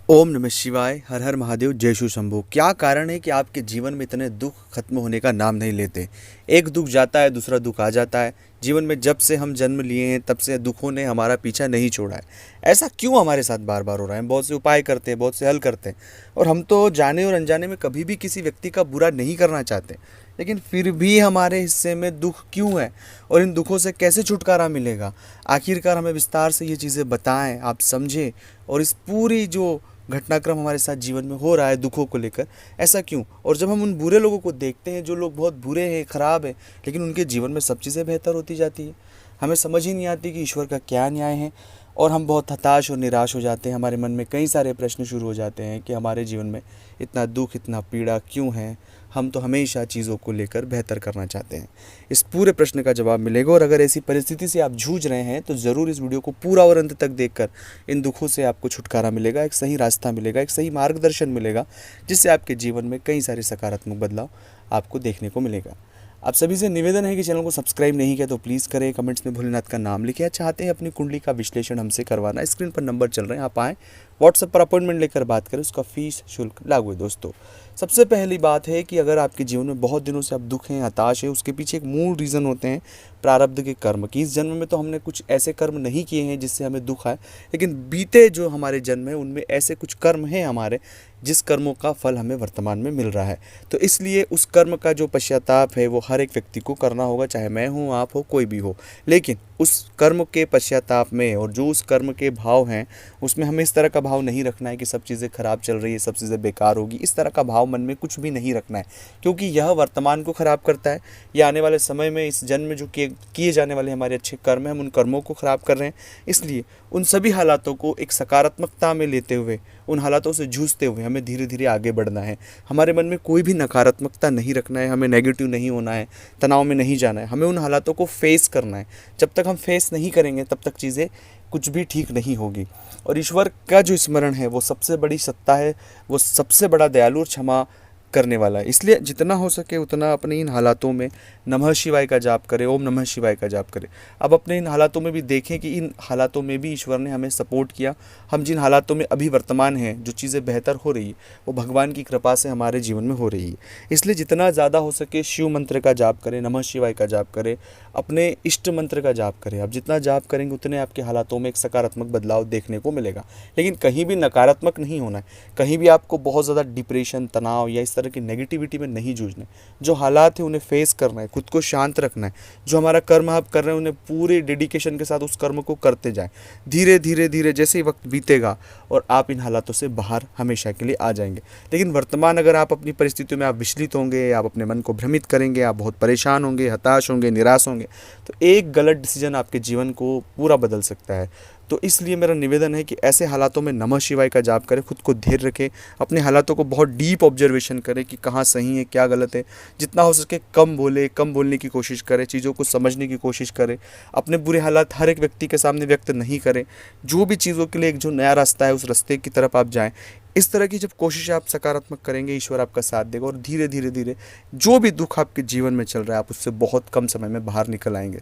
ओम नमः शिवाय। हर हर महादेव। जय शिव शंभू। क्या कारण है कि आपके जीवन में इतने दुख खत्म होने का नाम नहीं लेते? एक दुख जाता है, दूसरा दुख आ जाता है। जीवन में जब से हम जन्म लिए हैं तब से दुखों ने हमारा पीछा नहीं छोड़ा है। ऐसा क्यों हमारे साथ बार बार हो रहा है? हम बहुत से उपाय करते हैं, बहुत से हल करते हैं, और हम तो जाने और अनजाने में कभी भी किसी व्यक्ति का बुरा नहीं करना चाहते, लेकिन फिर भी हमारे हिस्से में दुख क्यों है और इन दुखों से कैसे छुटकारा मिलेगा? आखिरकार हमें विस्तार से ये चीज़ें बताएं, आप समझें, और इस पूरी जो घटनाक्रम हमारे साथ जीवन में हो रहा है दुखों को लेकर, ऐसा क्यों? और जब हम उन बुरे लोगों को देखते हैं, जो लोग बहुत बुरे हैं, ख़राब हैं, लेकिन उनके जीवन में सब चीज़ें बेहतर होती जाती है, हमें समझ ही नहीं आती कि ईश्वर का क्या न्याय है। और हम बहुत हताश और निराश हो जाते हैं। हमारे मन में कई सारे प्रश्न शुरू हो जाते हैं कि हमारे जीवन में इतना दुख, इतना पीड़ा क्यों है? हम तो हमेशा चीज़ों को लेकर बेहतर करना चाहते हैं। इस पूरे प्रश्न का जवाब मिलेगा, और अगर ऐसी परिस्थिति से आप जूझ रहे हैं तो ज़रूर इस वीडियो को पूरा और अंत तक देखकर इन दुखों से आपको छुटकारा मिलेगा, एक सही रास्ता मिलेगा, एक सही मार्गदर्शन मिलेगा, जिससे आपके जीवन में कई सारे सकारात्मक बदलाव आपको देखने को मिलेगा। आप सभी से निवेदन है कि चैनल को सब्सक्राइब नहीं किया तो प्लीज़ करें। कमेंट्स में भोलेनाथ का नाम लिखें। चाहते हैं अपनी कुंडली का विश्लेषण हमसे करवाना, स्क्रीन पर नंबर चल रहे हैं, आप आएँ, व्हाट्सएप पर अपॉइंटमेंट लेकर बात करें। उसका फीस शुल्क लागू है। दोस्तों, सबसे पहली बात है कि अगर आपके जीवन में बहुत दिनों से आप दुख हैं, हताश है, उसके पीछे एक मूल रीज़न होते हैं प्रारब्ध के कर्म की। इस जन्म में तो हमने कुछ ऐसे कर्म नहीं किए हैं जिससे हमें दुख आए, लेकिन बीते जो हमारे जन्म है उनमें ऐसे कुछ कर्म हैं हमारे, जिस कर्मों का फल हमें वर्तमान में मिल रहा है। तो इसलिए उस कर्म का जो पश्चाताप है वो हर एक व्यक्ति को करना होगा, चाहे मैं हूँ, आप हो, कोई भी हो। लेकिन उस कर्म के पश्चाताप में और जो उस कर्म के भाव हैं उसमें हमें इस तरह का भाव नहीं रखना है कि सब चीज़ें खराब चल रही है, सब चीज़ें बेकार होगी। इस तरह का भाव मन में कुछ भी नहीं रखना है, क्योंकि यह वर्तमान को ख़राब करता है। यह आने वाले समय में इस जन्म में जो किए जाने वाले हमारे अच्छे कर्म हैं, हम उन कर्मों को ख़राब कर रहे हैं। इसलिए उन सभी हालातों को एक सकारात्मकता में लेते हुए, उन हालातों से जूझते हुए हमें धीरे धीरे आगे बढ़ना है। हमारे मन में कोई भी नकारात्मकता नहीं रखना है, हमें नेगेटिव नहीं होना है, तनाव में नहीं जाना है। हमें उन हालातों को फेस करना है। जब तक हम फेस नहीं करेंगे तब तक चीज़ें कुछ भी ठीक नहीं होगी। और ईश्वर का जो स्मरण है वो सबसे बड़ी सत्ता है, वो सबसे बड़ा दयालु और क्षमा करने वाला है। इसलिए जितना हो सके उतना अपने इन हालातों में नमः शिवाय का जाप करें, ओम नमः शिवाय का जाप करें। अब अपने इन हालातों में भी देखें कि इन हालातों में भी ईश्वर ने हमें सपोर्ट किया। हम जिन हालातों में अभी वर्तमान हैं, जो चीज़ें बेहतर हो रही है, वो भगवान की कृपा से हमारे जीवन में हो रही है। इसलिए जितना ज़्यादा हो सके शिव मंत्र का जाप करें, नमः शिवाय का जाप करें, अपने इष्ट मंत्र का जाप करें। अब जितना जाप करेंगे उतने आपके हालातों में एक सकारात्मक बदलाव देखने को मिलेगा। लेकिन कहीं भी नकारात्मक नहीं होना है, कहीं भी आपको बहुत ज़्यादा डिप्रेशन, तनाव या इस तरह की नेगेटिविटी में नहीं जूझना है। जो हालात है उन्हें फेस करना है, खुद को शांत रखना है। जो हमारा कर्म आप कर रहे हैं उन्हें पूरे डेडिकेशन के साथ उस कर्म को करते जाएं। धीरे धीरे धीरे जैसे ही वक्त बीतेगा और आप इन हालातों से बाहर हमेशा के लिए आ जाएंगे। लेकिन वर्तमान अगर आप अपनी परिस्थितियों में आप विचलित होंगे, आप अपने मन को भ्रमित करेंगे, आप बहुत परेशान होंगे, हताश होंगे, निराश होंगे, तो एक गलत डिसीजन आपके जीवन को पूरा बदल सकता है। तो इसलिए मेरा निवेदन है कि ऐसे हालातों में नमः शिवाय का जाप करें, खुद को धैर्य रखें, अपने हालातों को बहुत डीप ऑब्जर्वेशन करें कि कहाँ सही है, क्या गलत है। जितना हो सके कम बोले, कम बोलने की कोशिश करें, चीज़ों को समझने की कोशिश करें। अपने बुरे हालात हर एक व्यक्ति के सामने व्यक्त नहीं करें। जो भी चीज़ों के लिए एक जो नया रास्ता है उस रास्ते की तरफ आप जाएँ। इस तरह की जब कोशिश आप सकारात्मक करेंगे, ईश्वर आपका साथ देगा, और धीरे धीरे धीरे जो भी दुख आपके जीवन में चल रहा है आप उससे बहुत कम समय में बाहर निकल आएंगे।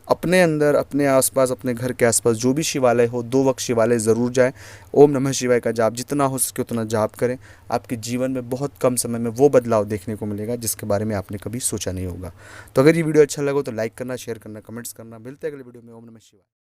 अपने अंदर, अपने आसपास, अपने घर के आसपास जो भी शिवालय हो, 2 वक्त शिवालय ज़रूर जाएं। ओम नमः शिवाय का जाप जितना हो सके उतना जाप करें। आपके जीवन में बहुत कम समय में वो बदलाव देखने को मिलेगा जिसके बारे में आपने कभी सोचा नहीं होगा। तो अगर ये वीडियो अच्छा लगा तो लाइक करना, शेयर करना, कमेंट्स करना। मिलते हैं अगले वीडियो में। ओम नमः शिवाय।